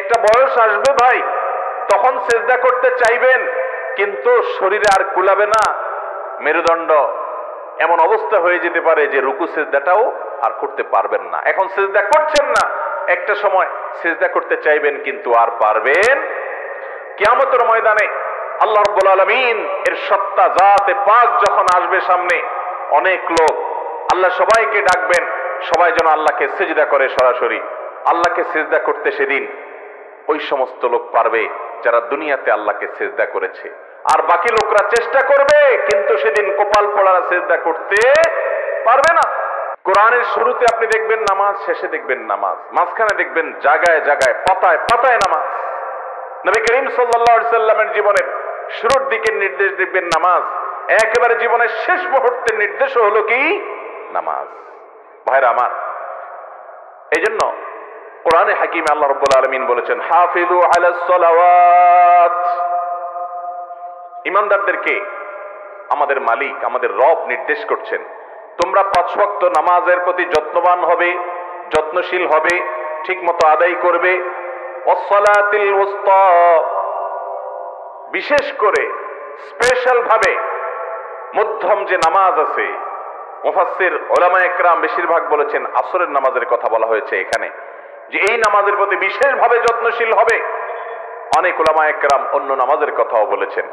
একটা বয়স আসবে ভাই, তখন সেজদা করতে চাইবেন, কিন্তু শরীরে আর কুলাবে না, মেরুদণ্ড এমন অবস্থা হয়ে যেতে পারে যে রুকু সেজদাটাও আর করতে পারবেন না। এখন সেজদা করছেন না, একটা সময় সেজদা করতে চাইবেন কিন্তু আর পারবেন। কিয়ামতের ময়দানে আল্লাহ রাব্বুল আলামিন এর সত্তা জাতে পাক যখন আসবে সামনে, অনেক লোক, আল্লাহ সবাইকে ডাকবেন, সবাই যেন আল্লাহকে সিজদা করে সরাসরি আল্লাহকে সিজদা করতে। সেদিন ওই সমস্ত লোক পারবে যারা দুনিয়াতে আল্লাহকে সিজদা করেছে, আর বাকি লোকরা চেষ্টা করবে কিন্তু সেদিন কপাল পোড়া সিজদা করতে পারবে না। কোরআনের শুরুতে আপনি দেখবেন নামাজ, শেষে দেখবেন নামাজ, মাঝখানে দেখবেন জায়গায় জায়গায় পাতায় পাতায় নামাজ। নবী করিম সাল্লাল্লাহু আলাইহি সাল্লামের জীবনের শুরুর দিকের নির্দেশ দেখবেন নামাজ, একেবারে জীবনের শেষ মুহূর্তের নির্দেশ হলো কি নামাজ। ভাইরা আমার, এই জন্য কোরআনে হাকিমে আল্লাহ রাব্বুল আলামিন বলেছেন হাফিজু আলাস সালাওয়াত। ঈমানদারদেরকে আমাদের মালিক, আমাদের রব নির্দেশ করছেন, তোমরা 5 ওয়াক্ত নামাজের প্রতি যত্নবান হবে, যত্নশীল হবে, ঠিকমতো আদায় করবে। ওয়াসসালাতিল উসতা, বিশেষ করে স্পেশাল ভাবে মধ্যম যে নামাজ আছে, মুফাসসির উলামায়ে কেরাম বেশিরভাগ বলেছেন আসরের নামাজের কথা বলা হয়েছে এখানে, যে এই নামাজের প্রতি বিশেষভাবে যত্নশীল হবে। অনেক উলামায়ে কেরাম অন্য নামাজের কথাও বলেছেন।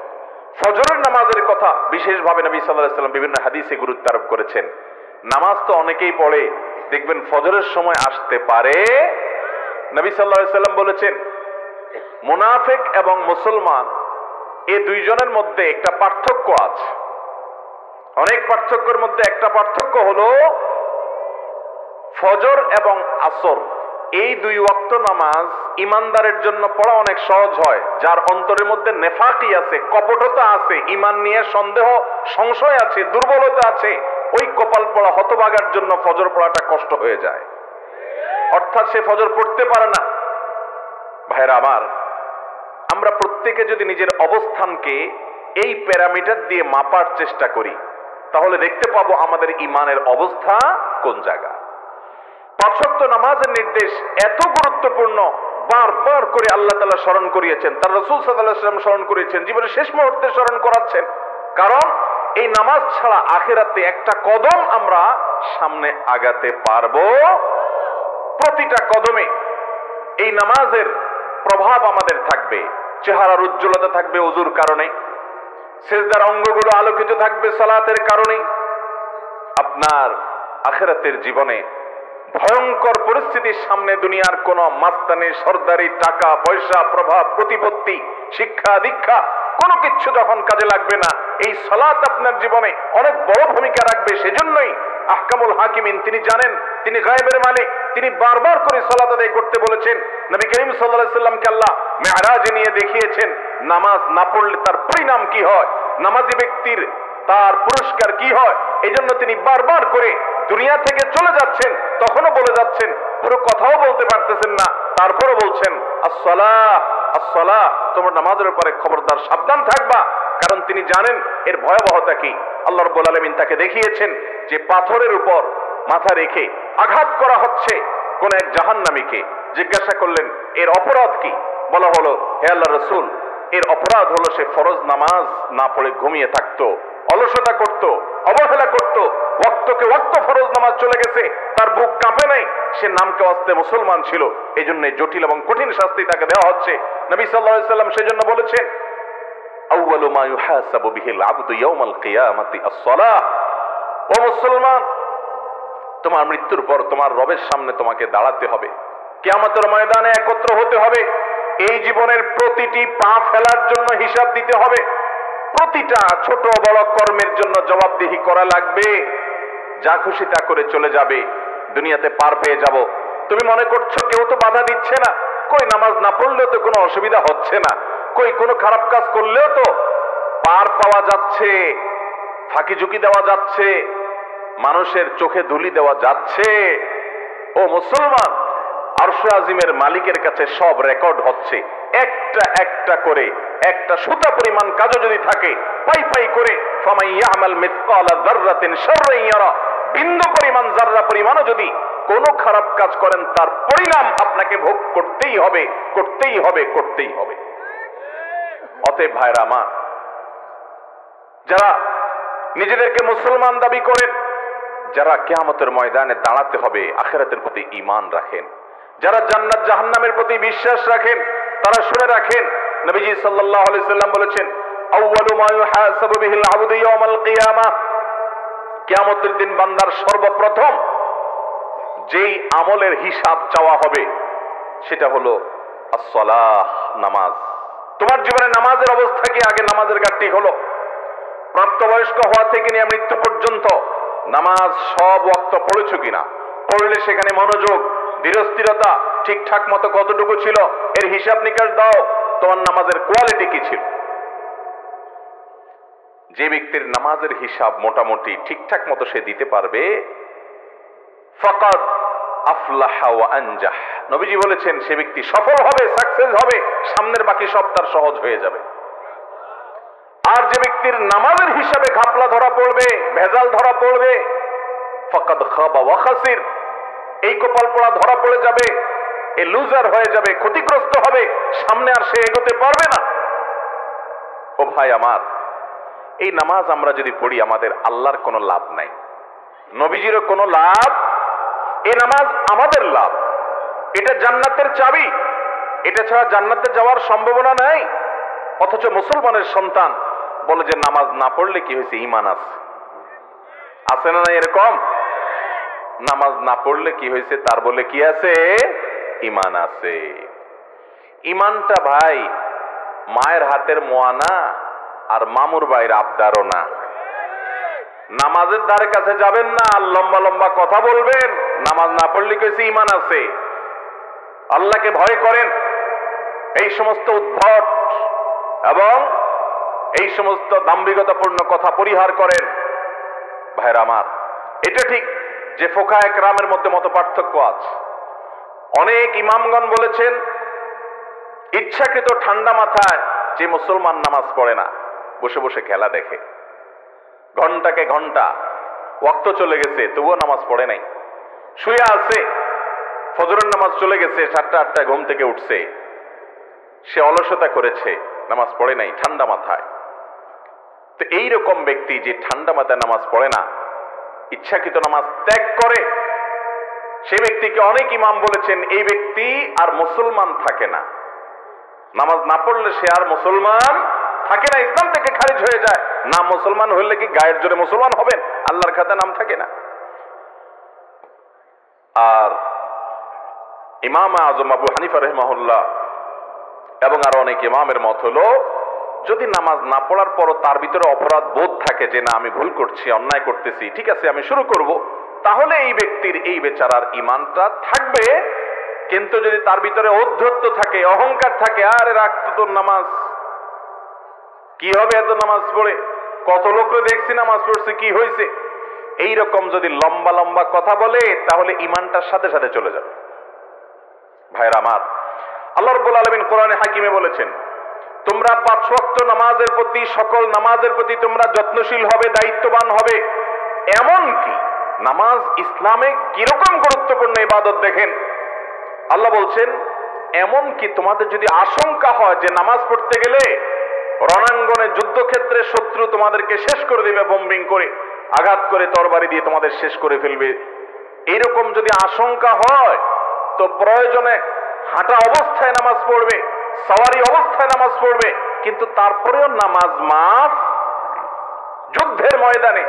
ফজরের নামাজের কথা বিশেষভাবে নবী সাল্লাল্লাহু আলাইহি ওয়াসাল্লাম বিভিন্ন হাদিসে গুরুত্ব আরোপ করেছেন। নামাজ তো অনেকেই পড়ে, দেখবেন ফজরের সময় আসতে পারে। নবী সাল্লাল্লাহু আলাইহি ওয়াসাল্লাম বলেছেন মুনাফিক এবং মুসলমান এই দুইজনের মধ্যে একটা পার্থক্য আছে। অনেক পার্থক্যের মধ্যে একটা পার্থক্য হলো ফজর এবং আসর, এই 2 ওয়াক্ত নামাজ ইমানদারের জন্য পড়া অনেক সহজ হয়। যার অন্তরের মধ্যে নেফাকি আছে, কপটতা আছে, ইমান নিয়ে সন্দেহ সংশয় আছে, দুর্বলতা আছে, ওই কপাল পড়া হতভাগার জন্য ফজর পড়াটা কষ্ট হয়ে যায়, অর্থাৎ সে ফজর পড়তে পারে না। ভাইরা আমার, আমরা প্রত্যেকে যদি নিজের অবস্থানকে এই প্যারামিটার দিয়ে মাপার চেষ্টা করি, তাহলে দেখতে পাবো আমাদের ইমানের অবস্থা কোন জায়গা। 5 ওয়াক্ত নামাজের নির্দেশ এত গুরুত্বপূর্ণ, বারবার করে আল্লাহ তাআলা স্মরণ করিয়েছেন, তার রাসূল সাল্লাল্লাহু আলাইহি ওয়াসাল্লাম স্মরণ করিয়েছেন, জীবনের শেষ মুহূর্তে স্মরণ করাচ্ছেন। কারণ এই নামাজ ছাড়া আখিরাতে একটা কদম আমরা সামনে আগাতে পারবো। প্রতিটা কদমে এই নামাজের প্রভাব আমাদের থাকবে। চেহারার উজ্জ্বলতা থাকবে ওযুর কারণে, সিজদার অঙ্গগুলো আলোকিত থাকবে সালাতের কারণে। আপনার আখিরাতের জীবনে ভয়ঙ্কর পরিস্থিতির সামনে দুনিয়ার কোন মাস্তানি, সরদারি, টাকা পয়সা, প্রভাব প্রতিপত্তি, শিক্ষা দীক্ষা কোনো কিছু যখন কাজে লাগবে না, এই সালাত আপনার জীবনে অনেক বড় ভূমিকা রাখবে। সেজন্যই আহকামুল হাকিমিন, তিনি জানেন, তিনি গায়েবের মালিক, তিনি বারবার করে সালাত আদায় করতে বলেছেন। নবী করিম সাল্লাল্লাহু আলাইহি ওয়াসাল্লামকে আল্লাহ মেরাজে নিয়ে দেখিয়েছেন নামাজ না পড়লে তার পরিণাম কি হয়, নামাজি ব্যক্তির তার পুরস্কার কি হয়। এই জন্য তিনি বারবার করে দুনিয়া থেকে চলে যাচ্ছেন, তখনও বলে যাচ্ছেন, পুরো কথাও বলতে পারতেছেন না, তারপরও বলছেন আসসালাহ আসসালাহ, তোমরা নামাজের উপরে খবরদার সাবধান থাকবা। কারণ তিনি জানেন এর ভয়াবহতা কি। আল্লাহ রাব্বুল আলামিন তাকে দেখিয়েছেন যে পাথরের উপর মাথা রেখে আঘাত করা হচ্ছে কোন এক জাহান্নামীকে। জিজ্ঞাসা করলেন এর অপরাধ কি? বলা হলো, হে আল্লাহর রাসূল, এর অপরাধ হলো সে ফরজ নামাজ না পড়ে ঘুমিয়ে থাকতো, অলসতা করত, অবহেলা করত, ওয়াক্তকে ওয়াক্ত ফরজ নামাজ চলে গেছে, তার বুক কাঁপে নাই, সে নামকে ওয়াস্তে মুসলমান ছিল। এই জন্য জটিল এবং কঠিন শাস্তি তাকে দেওয়া হচ্ছে। নবী সাল্লাল্লাহু আলাইহি ওয়াসাল্লাম সেজন্য বলেছেন আউয়ালু মা ইউহাসাবু বিহিল আবদু ইয়াউমাল কিয়ামাতি আস-সালাহ। ও মুসলমান, তোমার মৃত্যুর পর তোমার রবের সামনে তোমাকে দাঁড়াতে হবে, কিয়ামতের ময়দানে একত্র হতে হবে। এই জীবনের প্রতিটি পা ফেলার জন্য হিসাব দিতে হবে, প্রতিটা ছোট বড় কর্মের জন্য জবাবদিহি করা লাগবে। যা খুশি তা করে চলে যাবে, দুনিয়াতে পার পেয়ে যাব। তুমি মনে করছো কেউ তো বাধা দিচ্ছে না, কই নামাজ না পড়লেও তো কোনো অসুবিধা হচ্ছে না, কই কোনো খারাপ কাজ করলেও তো পার পাওয়া যাচ্ছে, ফাঁকি ঝুঁকি দেওয়া যাচ্ছে, মানুষের চোখে ধুলি দেওয়া যাচ্ছে। ও মুসলমান, আরশে আজিমের মালিকের কাছে সব রেকর্ড হচ্ছে, একটা একটা করে, একটা সুতা পরিমাণ কাজও যদি থাকে, পাই পাই করে ফামান ইয়ামাল মিসকালা যাররাতিন শাররান ইয়ারা, বিন্দু পরিমাণ জাররা পরিমাণও যদি কোনো খারাপ কাজ করেন তার পরিণাম আপনাকে ভোগ করতেই হবে, করতেই হবে, করতেই হবে। অতএব ভাইরা আমার, যারা নিজেদেরকে মুসলমান দাবি করেন, যারা কিয়ামতের ময়দানে দাঁড়াতে হবে আখিরাতের প্রতি ঈমান রাখেন, যারা জান্নাত জাহান্নামের প্রতি বিশ্বাস রাখেন, তারা শুনে রাখেন নবীজি সাল্লাল্লাহু আলাইহি সাল্লাম বলেছেন, আউয়ালু মা ইউহাসাবু বিহিল আবদু ইয়াউমাল কিয়ামাহ, কিয়ামতের দিন বান্দার সর্বপ্রথম যেই আমলের হিসাব চাওয়া হবে সেটা হলো as-সালাহ, নামাজ। তোমার জীবনে নামাজের অবস্থা কি? আগে নামাজের ঘাটতি হলো। প্রাপ্তবয়স্ক হওয়া থেকে নিয়ে মৃত্যু পর্যন্ত নামাজ সব ওয়াক্ত পড়েছো কিনা? পড়লে সেখানে মনোযোগ, ধীরস্থিরতা ঠিকঠাক মতো কতটুকু ছিল, এর হিসাব নিকাশ দাও। তোমার নামাজের কোয়ালিটি কি ছিল? যে ব্যক্তির নামাজের হিসাব মোটামুটি ঠিকঠাক মতো সে দিতে পারবে, ফাকাদ আফলাহা ওয়া আনজাহ, নবীজি বলেছেন সে ব্যক্তি সফল হবে, সাকসেস হবে, সামনের বাকি সব তার সহজ হয়ে যাবে। আর যে ব্যক্তির নামাজের হিসাবে ঘাপলা ধরা পড়বে, ভেজাল ধরা পড়বে, ফাকাদ খাবা ওয়া খাসির, এই কপাল পোড়া ধরা পড়ে যাবে, এ লুজার হয়ে যাবে, ক্ষতিগ্রস্ত হবে, সামনে আর সে এগোতে পারবে না। ও ভাই আমার, এই নামাজ আমরা যদি পড়ি আমাদের আল্লাহর কোনো লাভ নাই, নবীজিরও কোনো লাভ। এই নামাজ আমাদের লাভ, এটা জান্নাতের চাবি, এটা ছাড়া জান্নাতে যাওয়ার সম্ভাবনা নাই। অথচ মুসলমানের সন্তান বলে যে নামাজ না পড়লে কি হয়েছে, ঈমান আছে। আছে না নাই এরকম? নামাজ না পড়লে কি হয়েছে, তার বলে কি আছে, ঈমান আছে। ঈমানটা ভাই মায়ের হাতের মোয়ানা আর মামুর ভাইয়ের আবদারও না। নামাজের ধারে কাছে যাবেন না আর লম্বা লম্বা কথা বলবেন, নামাজ না পড়লে কইছে ঈমান আছে। আল্লাহকে ভয় করেন, এই সমস্ত উদ্ভট এবং এই সমস্ত দাম্ভিকতাপূর্ণ কথা পরিহার করেন। ভাইরা আমার, এটা ঠিক যে ফোকায়ে কেরামের মধ্যে মত পার্থক্য আছে। অনেক ইমামগণ বলেছেন ইচ্ছাকৃত ঠান্ডা মাথায় যে মুসলমান নামাজ পড়ে না, বসে বসে খেলা দেখে, ঘন্টাকে ঘন্টা ওয়াক্ত চলে গেছে তবুও নামাজ পড়ে নাই, শুয়ে আছে, ফজরের নামাজ চলে গেছে, 7টা-8টায় ঘুম থেকে উঠছে, সে অলসতা করেছে, নামাজ পড়ে নাই ঠান্ডা মাথায়। তো এইরকম ব্যক্তি যে ঠান্ডা মাথায় নামাজ পড়ে না, ইচ্ছাকৃত নামাজ ত্যাগ করে, সে ব্যক্তিকে অনেক ইমাম বলেছেন এই ব্যক্তি আর মুসলমান থাকে না। নামাজ না পড়লে সে আর মুসলমান থাকে না, ইসলাম থেকে খারিজ হয়ে যায়। না মুসলমান হইলে কি গায়ের জোরে মুসলমান হবেন? আল্লাহর খাতে নাম থাকে না। আর ইমাম আজম আবু হানিফা রাহিমাহুল্লাহ এবং আরো অনেক ইমামের মত হলো, যদি নামাজ না পড়ার পরও তার ভিতরে অপরাধ বোধ থাকে যে না আমি ভুল করছি, অন্যায় করতেছি, ঠিক আছে আমি শুরু করব, তাহলে এই ব্যক্তির, এই বেচারার ঈমানটা থাকবে। কিন্তু যদি তার ভিতরে ঔদ্ধত্য থাকে, অহংকার থাকে, আরে রাখতো তোর নামাজ, কি হবে এত নামাজ পড়ে, কত লোকরে দেখছি নামাজ পড়ছে, কি হয়েছে, এইরকম যদি লম্বা লম্বা কথা বলে তাহলে ঈমানটার সাথে সাথে চলে যাবে। ভাইরা আমার, আল্লাহ রাব্বুল আলামিন কোরআনে হাকিমে বলেছেন, তোমরা 5 ওয়াক্ত নামাজের প্রতি, সকল নামাজের প্রতি তোমরা যত্নশীল হবে, দায়িত্ববান হবে। এমন কি নামাজ ইসলামে কিরকম গুরুত্বপূর্ণ ইবাদত দেখেন। আল্লাহ বলছেন, এমন কি তোমাদের যদি আশঙ্কা হয় যে নামাজ পড়তে গেলে রণাঙ্গনে যুদ্ধক্ষেত্রে শত্রু তোমাদেরকে শেষ করে দেবে, বোম্বিং করে, আঘাত করে, তরবারি দিয়ে তোমাদের শেষ করে ফেলবে, এইরকম যদি আশঙ্কা হয় তো প্রয়োজনে হাঁটা অবস্থায় নামাজ পড়বে, সওয়ারি অবস্থায় নামাজ পড়বে, কিন্তু তারপরেও নামাজ মাফ। যুদ্ধের ময়দানে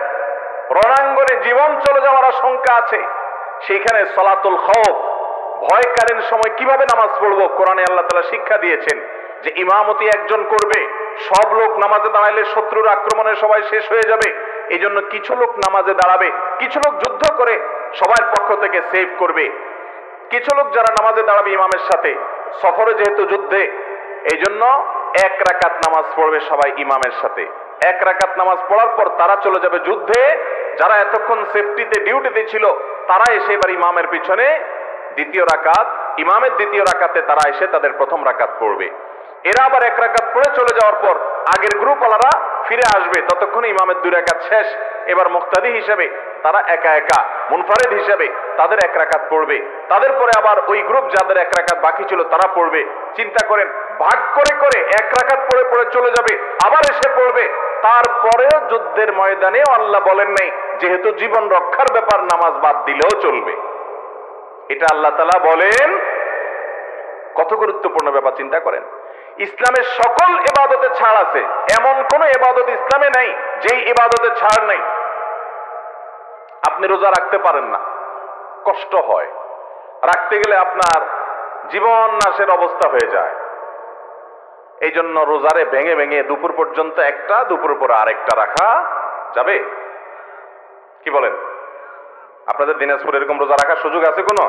রণাঙ্গনে জীবন চলে যাওয়ার আশঙ্কা আছে, সেখানে সলাতুল খৌফ, ভয়কালীন সময় কিভাবে নামাজ পড়বো, কোরআনে আল্লাহ তাআলা শিক্ষা দিয়েছেন যে ইমামতি একজন করবে, সব লোক নামাজে দাঁড়াইলে শত্রুর আক্রমণে সবাই শেষ হয়ে যাবে, এই জন্য কিছু লোক নামাজে দাঁড়াবে, কিছু লোক যুদ্ধ করে সবার পক্ষ থেকে সেভ করবে, কিছু লোক যারা নামাজে দাঁড়াবে ইমামের সাথে, সফরে যেহেতু যুদ্ধে, এই জন্য 1 রাকাত নামাজ পড়বে সবাই ইমামের সাথে। 1 রাকাত নামাজ পড়ার পর তারা চলে যাবে যুদ্ধে, যারা এতক্ষণ সেফটিতে ডিউটিতে ছিল তারা এসে এবার ইমামের পিছনে দ্বিতীয় রাকাত, ইমামের দ্বিতীয় রাকাতে তারা এসে তাদের প্রথম রাকাত পড়বে। এরা আবার 1 রাকাত পড়ে চলে যাওয়ার পর আগের গ্রুপ ওয়ালারা ফিরে আসবে, ততক্ষণে ইমামের 2 রাকাত শেষ। এবার মুক্তাদি হিসেবে তারা একা একা মুনফারিদ হিসেবে তাদের 1 রাকাত পড়বে, তাদের পরে আবার ওই গ্রুপ যাদের 1 রাকাত বাকি ছিল তারা পড়বে। চিন্তা করেন, ভাগ করে করে 1 রাকাত পড়ে পড়ে চলে যাবে, আবার এসে পড়বে। তারপরেও যুদ্ধের ময়দানেও আল্লাহ বলেন নাই যেহেতু জীবন রক্ষার ব্যাপার নামাজ বাদ দিলেও চলবে। এটা আল্লাহ তাআলা বলেন। কত গুরুত্বপূর্ণ ব্যাপার চিন্তা করেন। ইসলামের সকল ইবাদতে ছাড় আছে, এমন কোন ইবাদত ইসলামে নাই যেই ইবাদতে ছাড় নাই। আপনি রোজা রাখতে পারেন না, কষ্ট হয়, রাখতে গেলে আপনার জীবন নাশের অবস্থা হয়ে যায়। এই জন্য রোজারে ভেঙে ভেঙে দুপুর পর্যন্ত একটা, দুপুর পরে আরেকটা রাখা যাবে? কি বলেন? আপনাদের দিনাজপুর এরকম রোজা রাখার সুযোগ আছে কোনো?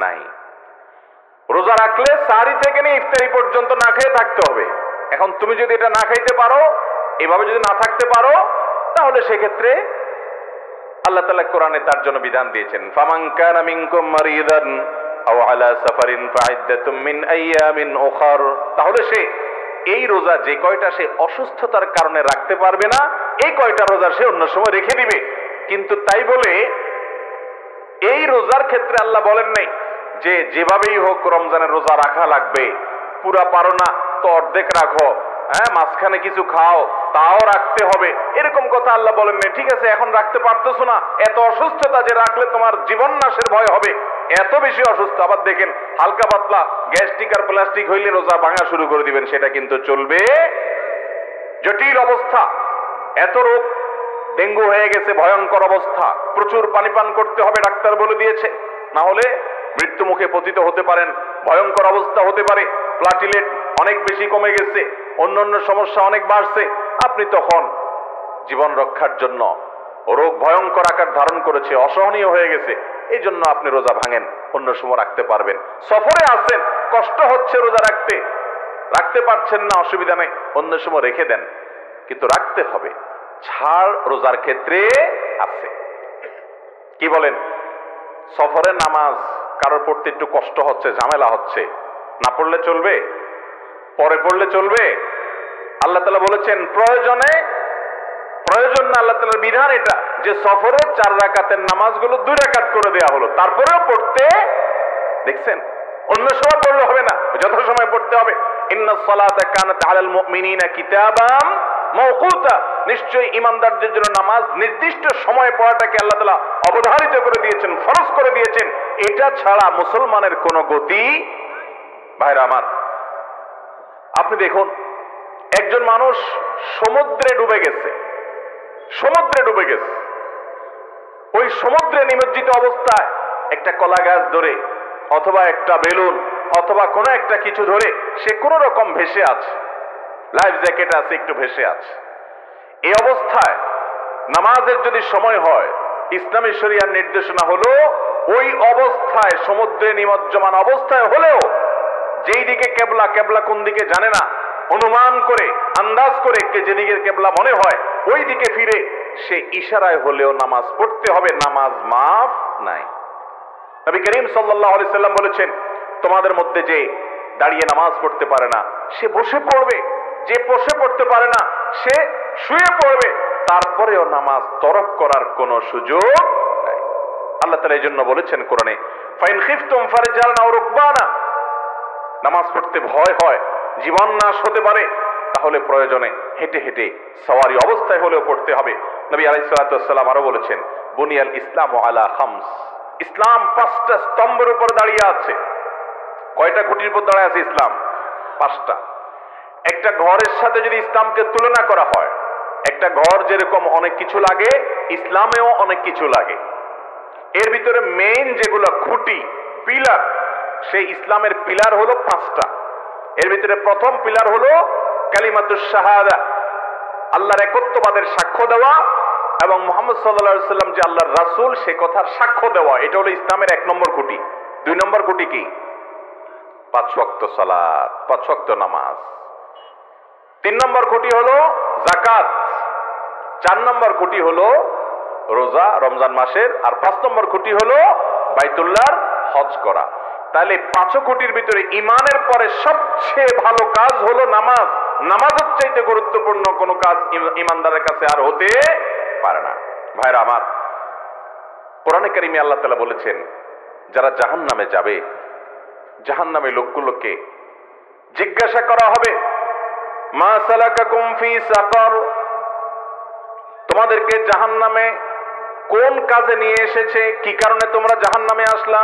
নাই। রোজা রাখলে সাহরি থেকে নিয়ে ইফতারি পর্যন্ত না খেয়ে থাকতে হবে। এখন তুমি যদি এটা না খাইতে পারো, এভাবে যদি না থাকতে পারো, তাহলে সেক্ষেত্রে আল্লাহ তাআলা কোরআনে তার জন্য বিধান দিয়েছেন, ফামান কানা মিনকুম মারিদান আও আলা সাফারিন ফাইদ্দাতুম মিন আইয়ামিন উখার। তাহলে সে এই রোজা যে কয়টা সে অসুস্থতার কারণে রাখতে পারবে না, এই কয়টা রোজা সে অন্য সময় রেখে দিবে। কিন্তু তাই বলে এই রোজার ক্ষেত্রে আল্লাহ বলেন নাই যে যেভাবেই হোক রমজানের রোজা রাখা লাগবে, পুরা পারো না তো অর্ধেক রাখো, হ্যাঁ মাঝখানে কিছু খাও তাও রাখতে হবে, এরকম কথা আল্লাহ বলেন নাই। ঠিক আছে, এখন রাখতে পারতেছো না, এত অসুস্থতা যে রাখলে তোমার জীবন নাশের ভয় হবে, এত বেশি অসুস্থ। আবার দেখেন হালকা পাতলা গ্যাস্ট্রিক আর প্লাস্টিক হইলে রোজা ভাঙা শুরু করে দিবেন, সেটা কিন্তু চলবে। জটিল অবস্থা, এত রোগ, ডেঙ্গু হয়ে গেছে, ভয়ঙ্কর অবস্থা, প্রচুর পানি পান করতে হবে ডাক্তার বলে দিয়েছে, না হলে মৃত্যু মুখে পতিত হতে পারেন, ভয়ঙ্কর অবস্থা হতে পারে। প্লাটিলেট অনেক বেশি কমে গেছে, অন্যান্য সমস্যা অনেক বাড়ছে। আপনি তখন জীবন রক্ষার জন্য, রোগ ভয়ঙ্কর আকার ধারণ করেছে, অসহনীয় হয়ে গেছে, এই জন্য আপনি রোজা ভাঙেন, অন্য সময় রাখতে পারবেন। সফরে আছেন, কষ্ট হচ্ছে রোজা রাখতে, রাখতে পারছেন না, অসুবিধা নেই, অন্য সময় রেখে দেন, কিন্তু রাখতে হবে। ছাড় রোজার ক্ষেত্রে আছে। কি বলেন? সফরে নামাজ কারোর পড়তে একটু কষ্ট হচ্ছে, ঝামেলা হচ্ছে, না পড়লে চলবে? পরে পড়লে চলবে? আল্লাহ তাআলা বলেছেন প্রয়োজনে, প্রয়োজন না, আল্লাহ তাআলার বিধান এটা যে সফরে 4 রাকাতের নামাজগুলো 2 রাকাত করে দেওয়া হলো, তারপরেও পড়তে দেখছেন। অন্য সময় পড়লে হবে না, যত সময় পড়তে হবে। ইন্নাস সালাতা কানাত আলাল মুমিনিনা কিতাবাম মাওকুতা, নিশ্চয়ই ঈমানদারদের জন্য নামাজ নির্দিষ্ট সময়ে পড়াটাকে আল্লাহ তাআলা অবধারিত করে দিয়েছেন, ফরজ করে দিয়েছেন। এটা ছাড়া মুসলমানের কোনো গতি। ভাইরা আমার, আপনি দেখুন একজন মানুষ সমুদ্রে ডুবে গেছে, সমুদ্রে ডুবে গেছে, ওই সমুদ্রে নিমজ্জিত অবস্থায় একটা কলা গাছ ধরে অথবা একটা বেলুন অথবা কোনো একটা কিছু ধরে সে কোন রকম ভেসে আছে, লাইফ জ্যাকেট আছে, একটু ভেসে আছে। এই অবস্থায় নামাজের যদি সময় হয়, ইসলামী শরিয়ার নির্দেশনা হলো ওই অবস্থায়, সমুদ্রে নিমজ্জমান অবস্থায় হলেও যেই দিকে কেবলা, কেবলা কোন দিকে জানে না, অনুমান করে আন্দাজ করে যেদিকে কেবলা মনে হয় ওই দিকে ফিরে সে ইশারায় হলেও নামাজ পড়তে হবে, নামাজ মাফ নাই। নবী করিম সাল্লাল্লাহু আলাইহি সাল্লাম বলেছেন, তোমাদের মধ্যে যে দাঁড়িয়ে নামাজ পড়তে পারে না সে বসে পড়বে, যে বসে পড়তে পারে না সে শুয়ে পড়বে, তারপরেও নামাজ তরক করার কোনো সুযোগ নাই। আল্লাহ তাআলা এই জন্য বলেছেন কোরআনে, ফাইন খিফতুম ফারজালনা আও রুকবানা, নামাজ পড়তে ভয় হয়, জীবন নাশ হতে পারে, তাহলে প্রয়োজনে হেঁটে হেঁটে সওয়ারি অবস্থায় হলেও পড়তে হবে। নবী আলাইহিস সালাতু ওয়াস সালাম আরো বলেছেন, বুনিয়াল ইসলামু আলা খামস, ইসলাম 5টা স্তম্ভের উপর দাঁড়িয়ে আছে। কয়টা খুঁটির উপর দাঁড়িয়ে আছে ইসলাম? 5টা। একটা ঘরের সাথে যদি ইসলামকে তুলনা করা হয়, একটা ঘর যেরকম অনেক কিছু লাগে, ইসলামেও অনেক কিছু লাগে। এর ভিতরে মেইন যেগুলো খুঁটি, পিলার, সেই ইসলামের পিলার হলো 5টা। এর ভিতরে প্রথম পিলার হলো কালিমাতুশ শাহাদা, আল্লাহর একত্ববাদের সাক্ষ্য দেওয়া এবং মুহাম্মদ সাল্লাল্লাহু আলাইহি সাল্লাম যে আল্লাহর রাসূল সে কথার সাক্ষ্য দেওয়া, এটা হলো ইসলামের 1 নম্বর খুঁটি। 2 নম্বর খুঁটি কি? 5 ওয়াক্ত সালাত, 5 ওয়াক্ত নামাজ। 3 নম্বর খুঁটি হলো যাকাত। 4 নম্বর খুঁটি হলো রোজা রমজান মাসের, আর 5 নম্বর খুঁটি হলো বাইতুল্লাহর হজ করা। তাহলে 5 কোটির ভিতরে ইমানের পরে সবচেয়ে ভালো কাজ হলো নামাজ। নামাজের চাইতে গুরুত্বপূর্ণ কোনো কাজ ইমানদারের কাছে আর হতে পারে না। ভাইরা আমার, কোরআনে কারিমে আল্লাহ তাআলা বলেছেন, যারা জাহান্নামে যাবে, জাহান্নামে লোকগুলোকে জিজ্ঞাসা করা হবে, মা সালাকাকুম ফি সাকার, তোমাদেরকে জাহান্নামে কোন কাজে নিয়ে এসেছে, কি কারণে তোমরা জাহান্নামে আসলা?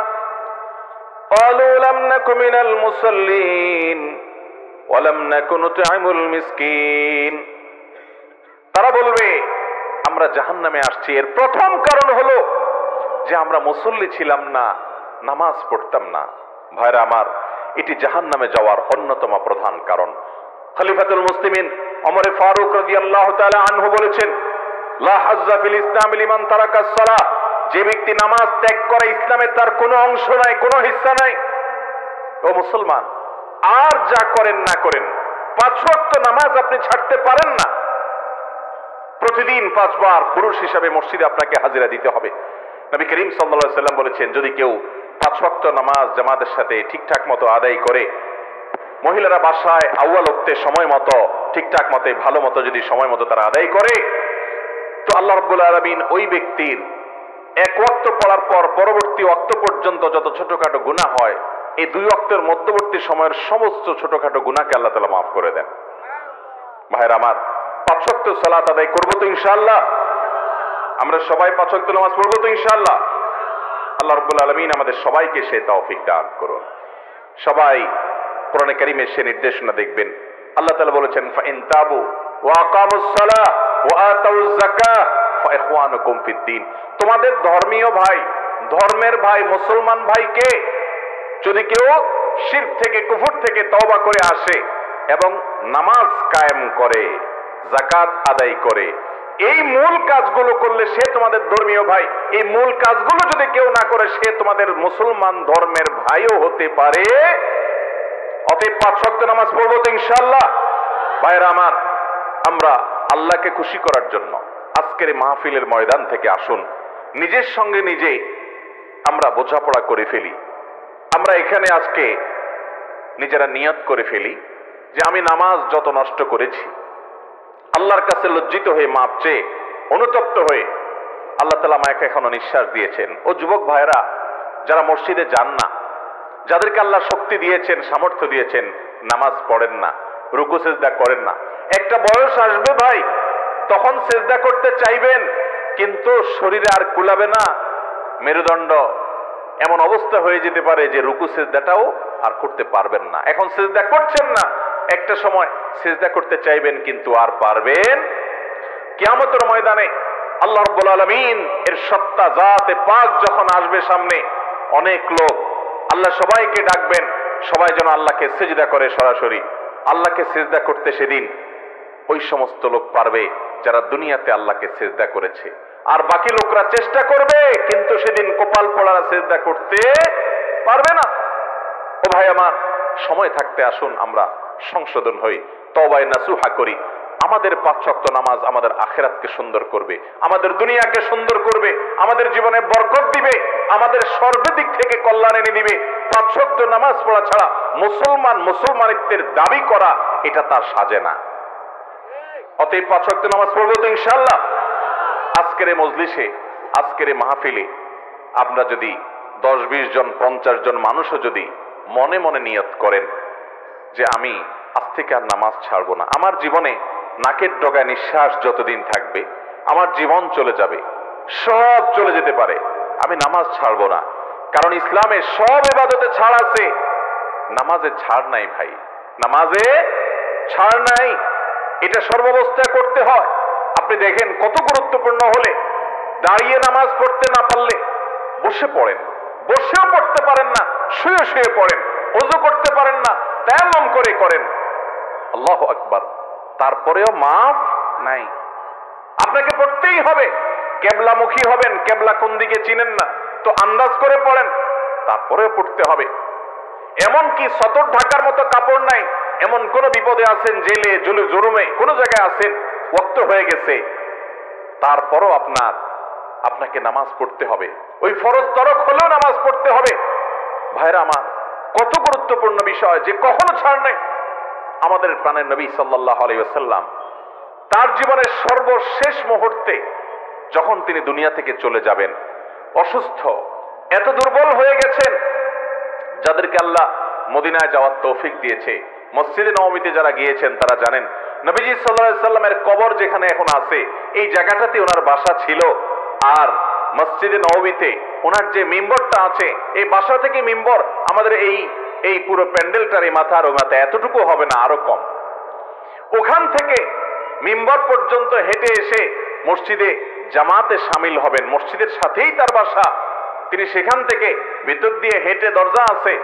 ক্বালু লাম নাকু মিনাল মুসাল্লিন ওয়া লাম নাকু নুত'ইমুল মিসকিন। তারা বলবে আমরা জাহান্নামে আসছি, এর প্রথম কারণ হলো যে আমরা মুসল্লি ছিলাম না, নামাজ পড়তাম না। ভাইরা আমার, এটি জাহান্নামে যাওয়ার অন্যতম প্রধান কারণ। খলিফাতুল মুসলিমিন ওমর ফারুক রাদিয়াল্লাহু তাআলা আনহু বলেছেন, লা হাজ্জা ফিল ইসলাম লিমান তারাকাস সালাহ, যে ব্যক্তি নামাজ ত্যাগ করে ইসলামে তার কোনো অংশ নাই, কোনো হিস্সা নাই। ও মুসলমান, আর যা করেন না করেন, 5 ওয়াক্ত নামাজ আপনি ছাড়তে পারেন না। প্রতিদিন 5 বার পুরুষ হিসাবে মসজিদে আপনাকে হাজিরা দিতে হবে। নবী করিম সাল্লাল্লাহু আলাইহি সাল্লাম বলেছেন, যদি কেউ 5 ওয়াক্ত নামাজ জামাতের সাথে ঠিকঠাক মতো আদায় করে, মহিলারা বাসায় আউয়াল ওয়াক্তে সময় মতো ঠিকঠাক মতে ভালো মতো যদি সময় মতো তারা আদায় করে, তো আল্লাহ রাব্বুল আলামিন ওই ব্যক্তির 1 ওয়াক্ত পড়ার পর পরবর্তী ওয়াক্ত পর্যন্ত যত ছোটখাটো গুনাহ হয়, এই 2 ওয়াক্তের মধ্যবর্তী সময়ের সমস্ত ছোটখাটো গুনাহকে আল্লাহ তাআলা মাফ করে দেন। ভাইরা আমার, 5 ওয়াক্ত সালাত আদায় করব তো ইনশাআল্লাহ? আমরা সবাই 5 ওয়াক্ত নামাজ পড়ব তো ইনশাআল্লাহ? আল্লাহ রাব্বুল আলামিন আমাদের সবাইকে সেই তৌফিক দান করুন। সবাই কোরআনে কারীমে সে নির্দেশনা দেখবেন। আল্লাহ তাআলা বলেছেন, ফাইন তাবু ওয়া আকামুস সালাহ ওয়া আতাউজ যাকাহ ফা ইখওয়ানুকুম ফিদ্দীন, তোমাদের ধর্মীয় ভাই, ধর্মের ভাই, মুসলমান ভাইকে যদি কেউ শিরক থেকে, কুফর থেকে তওবা করে আসে এবং নামাজ কায়েম করে, যাকাত আদায় করে, এই মূল কাজগুলো করলে সে তোমাদের ধর্মীয় ভাই। এই মূল কাজগুলো যদি কেউ না করে, সে তোমাদের মুসলমান ধর্মের ভাইও হতে পারে। অতএব 5 ওয়াক্ত নামাজ পড়বো তো ইনশাআল্লাহ? ভাইরা আমার, আমরা আল্লাহকে খুশি করার জন্য আজকের এই মাহফিলের ময়দান থেকে আসুন, নিজের সঙ্গে নিজে আমরা বোঝাপড়া করে ফেলি। আমরা এখানে আজকে নিজেরা নিয়ত করে ফেলি যে আমি নামাজ যত নষ্ট করেছি, আল্লাহর কাছে লজ্জিত হয়ে মাপ চেয়ে, অনুতপ্ত হয়ে, আল্লাহ তাআলা আমাকে এখনো নিঃশ্বাস দিয়েছেন। ও যুবক ভাইরা, যারা মসজিদে যান না, যাদেরকে আল্লাহ শক্তি দিয়েছেন, সামর্থ্য দিয়েছেন, নামাজ পড়েন না, রুকু সেজদা করেন না, একটা বয়স আসবে ভাই, তখন সেজদা করতে চাইবেন, কিন্তু শরীরে আর কুলাবে না, মেরুদণ্ড এমন অবস্থা হয়ে যেতে পারে যে রুকু সেজদাটাও আর করতে পারবেন না। এখন সেজদা করছেন না, একটা সময় সেজদা করতে চাইবেন কিন্তু আর পারবেন। কিয়ামতের ময়দানে আল্লাহ রাব্বুল আলামিন এর সত্তা জাতে পাক যখন আসবে সামনে, অনেক লোক, আল্লাহ সবাইকে ডাকবেন, সবাই যেন আল্লাহকে সিজদা করে সরাসরি। আল্লাহকে সিজদা করতে সেদিন ওই সমস্ত লোক পারবে যারা দুনিয়াতে আল্লাহকে সিজদা করেছে, আর বাকি লোকরা চেষ্টা করবে, কিন্তু সেদিন কপাল পোড়ারা সিজদা করতে পারবে না। ও ভাই আমার, সময় থাকতে আসুন আমরা সংশোধন হই, তওবায়ে নাসুহা করি। আমাদের 5 ওয়াক্ত নামাজ আমাদের আখিরাতকে সুন্দর করবে, আমাদের দুনিয়াকে সুন্দর করবে, আমাদের জীবনে বরকত দিবে, আমাদের সর্বদিক থেকে কল্যাণ এনে দিবে। 5 ওয়াক্ত নামাজ পড়া ছাড়া মুসলমানিত্বের দাবি করা, এটা তার সাজে না। অতএব 5 ওয়াক্ত নামাজ পড়বো তো ইনশাআল্লাহ? আজকের এই মজলিসে, আজকের এই মাহফিলে আমরা যদি 10-20 জন 50 জন মানুষও যদি মনে মনে নিয়ত করেন যে আমি আজ থেকে আর নামাজ ছাড়বো না, আমার জীবনে নাকের ডগায় নিঃশ্বাস যতদিন থাকবে, আমার জীবন চলে যাবে, সব চলে যেতে পারে, আমি নামাজ ছাড়বো না। কারণ ইসলামে সব ইবাদতে ছাড় আছে, নামাজে ছাড় নাই ভাই, নামাজে ছাড় নাই। এটা সর্বাবস্থায় করতে হয়। আপনি দেখেন কত গুরুত্বপূর্ণ হলে দাঁড়িয়ে নামাজ পড়তে না পারলে বসে পড়েন, বসেও পড়তে পারেন না, শুয়ে শুয়ে পড়েন, ওযু করতে পারেন না, তায়াম্মুম করে করেন, আল্লাহু আকবার, তারপরেও মাফ নাই। আপনাকে পড়তেই হবে। কেবলামুখী হবেন, কেবলা কোন দিকে চিনেন না তো আন্দাজ করে পড়েন, তারপরেও পড়তে হবে। এমন কি সতর ঢাকার মতো কাপড় নাই, এমন কোন বিপদে আছেন, জেলে জুলুমে কোন জায়গায় আছেন, ওয়াক্ত হয়ে গেছে, তারপরও আপনাকে নামাজ পড়তে হবে। ওই ফরজ তরক হলেও নামাজ পড়তে হবে। ভাইরা আমার, কত গুরুত্বপূর্ণ বিষয় যে কখনো ছাড় নেই। আমাদের প্রাণের নবী সাল্লাল্লাহু আলাইহি ওয়াসাল্লাম তার জীবনের সর্বশেষ মুহূর্তে যখন তিনি দুনিয়া থেকে চলে যাবেন, অসুস্থ, এত দুর্বল হয়ে গেছেন, যাদেরকে আল্লাহ মদিনায় যাওয়ার তৌফিক দিয়েছে, মসজিদে নববীতে যারা গিয়েছেন তারা জানেন নবীজি সাল্লাল্লাহু আলাইহি সাল্লামের কবর যেখানে এখন আছে এই জায়গাটাতে ওনার বাসা ছিল। আর মসজিদে নববীতে ওনার যে মিম্বরটা আছে, এই বাসা থেকে মিম্বর আমাদের এই পুরো প্যান্ডেলটার এই মাথা আর ওই মাথা এতটুকু হবে না, আরো কম। ওখান থেকে মিম্বর পর্যন্ত হেঁটে এসে মসজিদে জামাতে শামিল হবেন, মসজিদের সাথেই তার বাসা। তিনি সেখান থেকে ভিতর দিয়ে হেঁটে, দরজা আছে,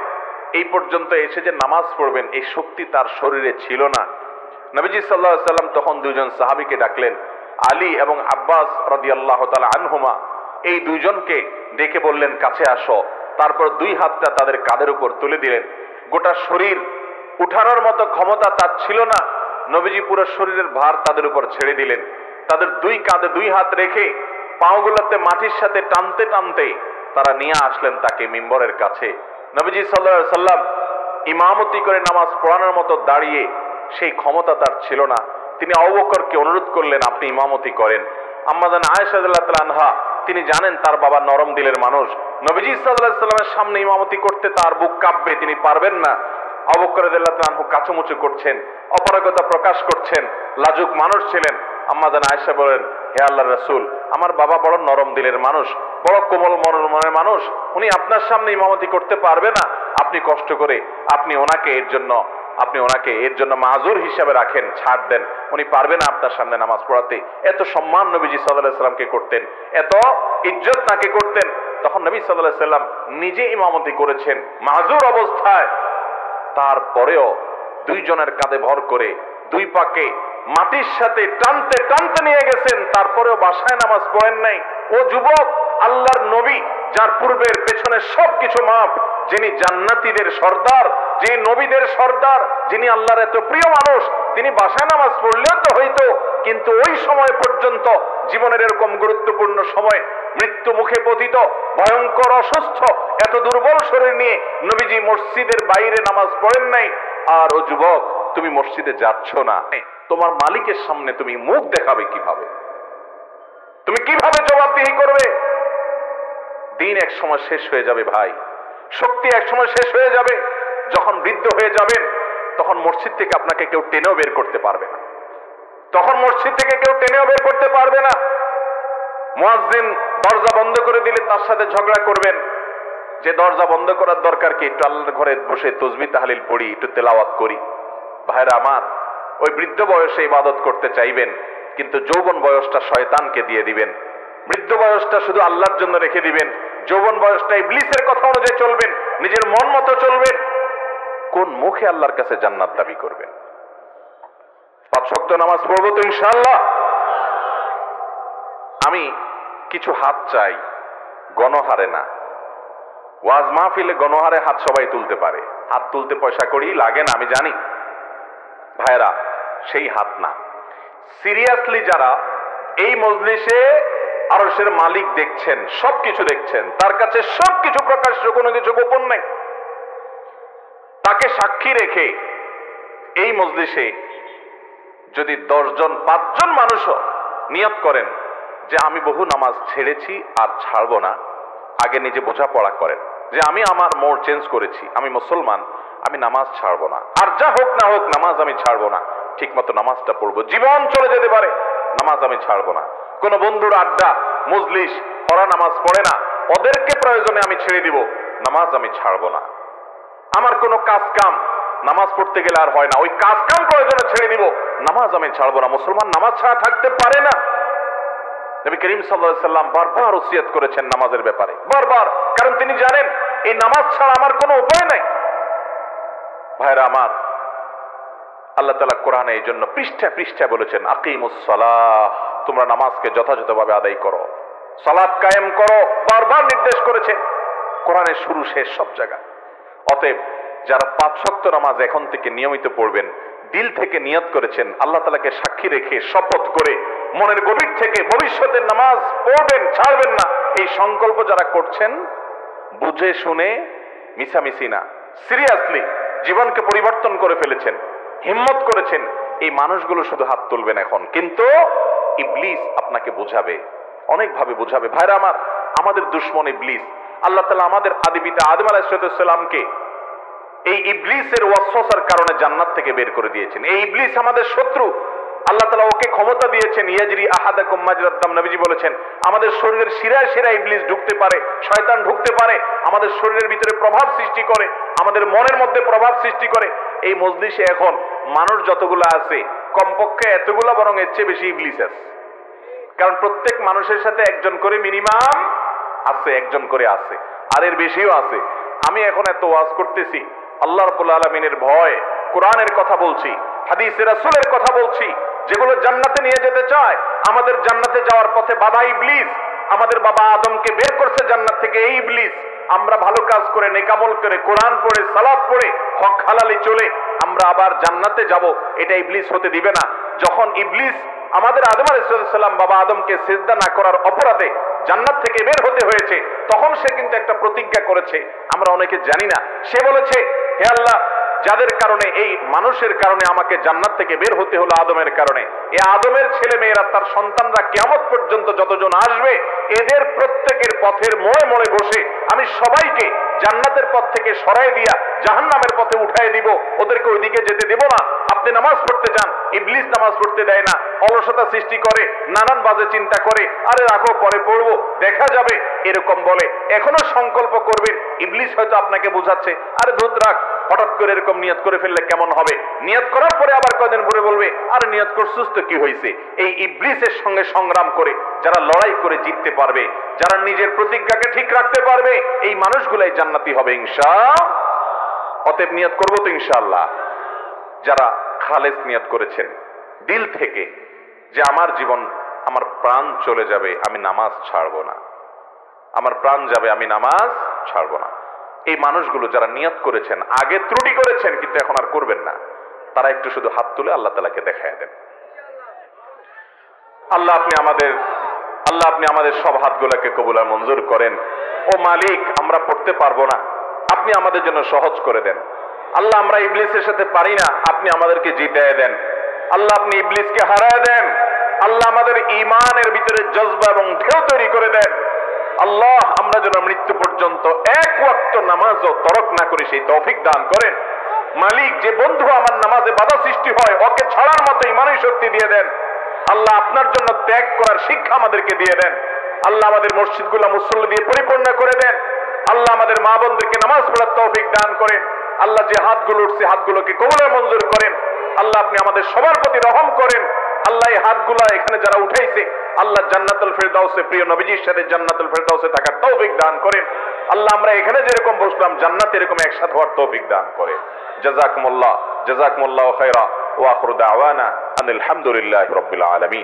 এই পর্যন্ত এসে যে নামাজ পড়বেন এই শক্তি তার শরীরে ছিল না। নবীজি সাল্লাল্লাহু আলাইহি সাল্লাম তখন দুইজন সাহাবীকে ডাকলেন, আলী এবং আব্বাস রাদিয়াল্লাহু তাআলা আনহুমা, এই দুইজনকে ডেকে বললেন কাছে আসো। তারপর দুই হাতটা তাদের কাঁধের উপর তুলে দিলেন। গোটা শরীর উঠানোর মতো ক্ষমতা তার ছিল না, নবীজি পুরো শরীরের ভার তাদের উপর ছেড়ে দিলেন। তাদের দুই কাঁধে দুই হাত রেখে পাওগুলোতে মাটির সাথে টানতে টানতে তারা নিয়ে আসলেন তাকে মিম্বরের কাছে। নবীজি সাল্লাল্লাহু আলাইহি সাল্লাম ইমামতি করে নামাজ পড়ানোর মতো দাঁড়িয়ে সেই ক্ষমতা তার ছিল না। তিনি আবু বকরকে অনুরোধ করলেন আপনি ইমামতি করেন। আম্মা জান আয়েশা রাদিয়াল্লাহু তাআলা আনহা তিনি জানেন তার বাবা নরম দিলের মানুষ, নবীজি সাল্লাল্লাহু আলাইহি সাল্লামের সামনে ইমামতি করতে তার বুক কাঁপবে, তিনি পারবেন না। আবু বকর রাদিয়াল্লাহু তাআলা আনহু কাচুমুচু করছেন, অপারগতা প্রকাশ করছেন, লাজুক মানুষ ছিলেন। আম্মা জান আয়েশা বলেন, হে আল্লাহর রাসূল, আমার বাবা বড় নরম দিলের মানুষ, বড় কোমল মনের মানুষ, উনি আপনার সামনে ইমামতি করতে পারবে না। আপনি কষ্ট করে আপনি ওনাকে এর জন্য মাজুর হিসাবে রাখেন, ছাড় দেন, উনি পারবে না আপনার সামনে নামাজ পড়াতে। এত সম্মান নবীজি সাল্লাল্লাহু আলাইহি সাল্লামকে করতেন, এত ইজ্জত তাকে করতেন। তখন নবী সাল্লাল্লাহু আলাইহি সাল্লাম নিজে ইমামতি করেছেন মাজুর অবস্থায়। তারপরেও দুইজনের কাঁধে ভর করে দুই পাকে মাটির সাথে টানতে টানতে নিয়ে গেছেন, তারপরেও বাসায় নামাজ পড়েন নাই। ও যুবক, আল্লাহর নবী যার পূর্বের পেছনে সবকিছু মাফ, যিনি জান্নাতীদের সর্দার, যিনি নবীদের সর্দার, যিনি আল্লাহর এত প্রিয় মানুষ, তিনি বাসায় নামাজ পড়লেও তো হইতো, কিন্তু ওই সময় পর্যন্ত জীবনের এরকম গুরুত্বপূর্ণ সময়, মৃত্যু মুখে পতিত, ভয়ঙ্কর অসুস্থ, এত দুর্বল শরীর নিয়ে নবীজি মসজিদের বাইরে নামাজ পড়েন নাই। আর ও যুবক, তুমি মসজিদে যাচ্ছ না, তোমার মালিকের সামনে তুমি মুখ দেখাবে কিভাবে? তুমি কিভাবে জবাবদিহি করবে? দিন এক সময় শেষ হয়ে যাবে ভাই, শক্তি এক সময় শেষ হয়ে যাবে। যখন বৃদ্ধ হয়ে যাবেন তখন মসজিদ থেকে আপনাকে কেউ টেনেও বের করতে পারবে না, মুয়াজ্জিন দরজা বন্ধ করে দিলে তার সাথে ঝগড়া করবেন যে দরজা বন্ধ করার দরকার কি, একটু আল্লাহর ঘরে বসে তাসবিহ তাহলিল পড়ি, একটু তেলাওয়াত করি। ভাইরা আমার, ওই বৃদ্ধ বয়সে ইবাদত করতে চাইবেন, কিন্তু যৌবন বয়সটা শয়তানকে দিয়ে দিবেন, বৃদ্ধ বয়সটা শুধু আল্লাহর জন্য রেখে দিবেন, যৌবন বয়সটা ইবলিসের কথা অনুযায়ী চলবেন, নিজের মন মতো চলবেন। কোন মুখে আল্লাহর কাছে জান্নাত দাবি করবেন? 5 ওয়াক্ত নামাজ পড়বো তো ইনশাআল্লাহ। আমি কিছু হাত চাই, গণহারে না। ওয়াজ মাহফিলে গণহারে হাত সবাই তুলতে পারে, হাত তুলতে পয়সা করি লাগে না, আমি জানি। ভাইরা, সেই হাত না। সিরিয়াসলি যারা এই মজলিসে আরশের মালিক দেখছেন, সবকিছু দেখছেন, তার কাছে সবকিছু প্রকাশ্য, কোনো কিছু গোপন নেই, তাকে সাক্ষী রেখে এই মজলিসে যদি 10 জন 5 জন মানুষও নিয়ত করেন যে আমি বহু নামাজ ছেড়েছি আর ছাড়বো না, আগে নিজে বোঝাপড়া করেন যে আমি আমার মোড় চেঞ্জ করেছি, আমি মুসলমান, আমি নামাজ ছাড়বো না, আর যা হোক না হোক নামাজ আমি ছাড়বো না, ঠিক মতো নামাজটা পড়বো, জীবন চলে যেতে পারে, নামাজ আমি ছাড়বো না। কোন বন্ধুর আড্ডা মজলিস, ওরা নামাজ পড়ে না, ওদেরকে প্রয়োজনে আমি ছেড়ে দিব, নামাজ আমি ছাড়বো না। আমার কোনো কাজ কাম নামাজ পড়তে গেলে আর হয় না, ওই কাজ কাম প্রয়োজনে ছেড়ে দিব, নামাজ আমি ছাড়বো না। মুসলমান নামাজ ছাড়া থাকতে পারে না। নবী করিম সাল্লাল্লাহু আলাইহি সাল্লাম বারবার ওসিয়ত করেছেন নামাজের ব্যাপারে, বারবার, কারণ তিনি জানেন এই নামাজ ছাড়া আমার কোনো উপায় নাই। ভাইরা আমার, আল্লাহ তাআলা কোরআনে এই জন্য পৃষ্ঠায় পৃষ্ঠায় বলেছেন আকিমুস সালাহ, তোমরা নামাজকে যথাযথভাবে আদায় করো, সালাত কায়েম করো, বারবার নির্দেশ করেছেন কোরআনের শুরু শেষ সব জায়গায়। অতএব যারা 5 ওয়াক্ত নামাজ এখন থেকে নিয়মিত পড়বেন, দিল থেকে নিয়ত করেছেন, আল্লাহ তাআলাকে সাক্ষী রেখে শপথ করে মনের গভীর থেকে ভবিষ্যতে নামাজ পড়বেন, ছাড়বেন না, এই সংকল্প যারা করছেন, বুঝে শুনে মিছামিছি না, সিরিয়াসলি জীবনকে পরিবর্তন করে ফেলেছেন, হিম্মত করেছেন, এই মানুষগুলো শুধু হাত তুলবেন এখন। কিন্তু ইবলিস আপনাকে বোঝাবে, অনেকভাবে বোঝাবে। ভাইরা আমার, আমাদের দুশমন ইবলিস। আল্লাহ তাআলা আমাদের আদি পিতা আদম আলাইহিস সালামকে এই ইবলিসের ওয়াসওয়াসার কারণে জান্নাত থেকে বের করে দিয়েছেন। এই ইবলিস আমাদের শত্রু। আল্লাহ তাআলা ওকে ক্ষমতা দিয়েছেন, ইয়াজরি আহাদাকুম মাজরাদ দাম। নবীজি বলেছেন আমাদের শরীরের শিরায় শিরায় ইবলিস ঢুকতে পারে, শয়তান ঢুকতে পারে, আমাদের শরীরের ভিতরে প্রভাব সৃষ্টি করে, আমাদের মনের মধ্যে প্রভাব সৃষ্টি করে। এই মজলিসে এখন মানুষ যতগুলো আছে, কমপক্ষে এতগুলো বরং এর চেয়ে বেশি ইবলিস আছে। কারণ প্রত্যেক মানুষের সাথে একজন করে মিনিমাম আছে, একজন করে আছে, আর এর বেশিও আছে। আমি এখন এত ওয়াজ করতেছি আল্লাহ রাব্বুল আলামিনের ভয়, কোরআনের কথা বলছি, হাদিসে রাসূলের কথা বলছি, যেগুলো জান্নাতে নিয়ে যেতে চায়। আমাদের জান্নাতে যাওয়ার পথে বাধা ইবলিস। আমাদের বাবা আদমকে বের করছে জান্নাত থেকে এই ইবলিস। আমরা ভালো কাজ করে, নেকামল করে, কোরআন পড়ে, সালাত পড়ে, হক হালালি চলে আমরা আবার জান্নাতে যাব, এটা ইবলিস হতে দিবে না। যখন ইবলিস আমাদের আদম আলাইহিস সালাম বাবা আদমকে সিজদা না করার অপরাধে জান্নাত থেকে বের হতে হয়েছে, তখন সে কিন্তু একটা প্রতিজ্ঞা করেছে, আমরা অনেকে জানি না। সে বলেছে, হে আল্লাহ, যাদের কারণে, এই মানুষের কারণে আমাকে জান্নাত থেকে বের হতে হলো, আদমের কারণে, এই আদমের ছেলে মেয়েরা, তার সন্তানরা কিয়ামত পর্যন্ত যতজন আসবে, এদের প্রত্যেকের পথের মোড়ে মোড়ে বসে আমি সবাইকে জান্নাতের পথ থেকে সরাই দিয়া জাহান্নামের পথে উঠায় দিব, ওদেরকে ওইদিকে যেতে দেব না। আপনি নামাজ পড়তে যান, ইবলিস নামাজ পড়তে দেয় না, অলসতা সৃষ্টি করে, নানান বাজে চিন্তা করে, আরে রাখো পরে পড়বো, দেখা যাবে, এরকম বলে। এখনো সংকল্প করবেন, ইবলিস হয়তো আপনাকে বোঝাচ্ছে, আরে ধুত রাখ, হঠাৎ করে এরকম নিয়ত করে ফেললে কেমন হবে। নিয়ত করার পরে আবার কয়দিন পরে বলবে, আরে নিয়ত করছিস তো কি হয়েছে। এই ইবলিসের সঙ্গে সংগ্রাম করে যারা লড়াই করে জিততে পারবে, যারা নিজের প্রতিজ্ঞাকে ঠিক রাখতে পারবে, এই মানুষগুলাই জান্নাতি হবে ইনশাআল্লাহ। অতএব নিয়ত করবো তো ইনশাআল্লাহ। যারা খালেস নিয়ত করেছেন দিল থেকে যে আমার জীবন, আমার প্রাণ চলে যাবে, আমি নামাজ ছাড়বো না, আমার প্রাণ যাবে, আমি নামাজ ছাড়বো না, এই মানুষগুলো যারা নিয়ত করেছেন, আগে ত্রুটি করেছেন কিন্তু এখন আর করবেন না, তারা একটু শুধু হাত তুলে আল্লাহ তাআলাকে দেখায় দেন। আল্লাহ আপনি আমাদের সব হাতগুলোকে কবুল আর মঞ্জুর করেন। ও মালিক, আমরা পড়তে পারবো না, আপনি আমাদের জন্য সহজ করে দেন। আল্লাহ, আমরা ইবলিসের সাথে পারি না, আপনি আমাদেরকে জিতায় দেন। আল্লাহ, আপনি ইবলিসকে হারায় দেন। আল্লাহ, আমাদের ঈমানের ভিতরে জজবা এবং ঢেউ তৈরি করে দেন। আল্লাহ, আমরা যেন মৃত্যু পর্যন্ত এক ওয়াক্ত নামাজও তরক না করি, সেই তৌফিক দান করেন। মালিক, যে বন্ধু আমার নামাজে বাধা সৃষ্টি হয়, ওকে ছাড়ার মতো ঈমানী শক্তি দিয়ে দেন। আল্লাহ, আপনার জন্য ত্যাগ করার শিক্ষা আমাদেরকে দিয়ে দেন। আল্লাহ, আমাদের মসজিদগুলো মুসল্লি দিয়ে পরিপূর্ণ করে দেন। আল্লাহ, আমাদের মা বোনদেরকে নামাজ পড়ার তৌফিক দান করেন। আল্লাহ, যে হাতগুলো উঠছে হাতগুলোকে কবুল মঞ্জুর করেন। আল্লাহ, আপনি আমাদের সবার প্রতি রহম করেন। আল্লাহ, এই হাতগুলা এখানে যারা উঠাইছে, আল্লাহ জান্নাতুল ফেরদাউসে, প্রিয় নবীজির সাথে জান্নাতুল ফেরদাউসে থাকার তৌফিক দান করেন। আল্লাহ, আমরা এখানে যেরকম বসলাম, জান্নাতে এরকম একসাথে হওয়ার তৌফিক দান করেন। জাযাকুমুল্লাহ খায়রা ওয়া আখিরু দাওয়ানা আনিল হামদুলিল্লাহি রাব্বিল আলামিন।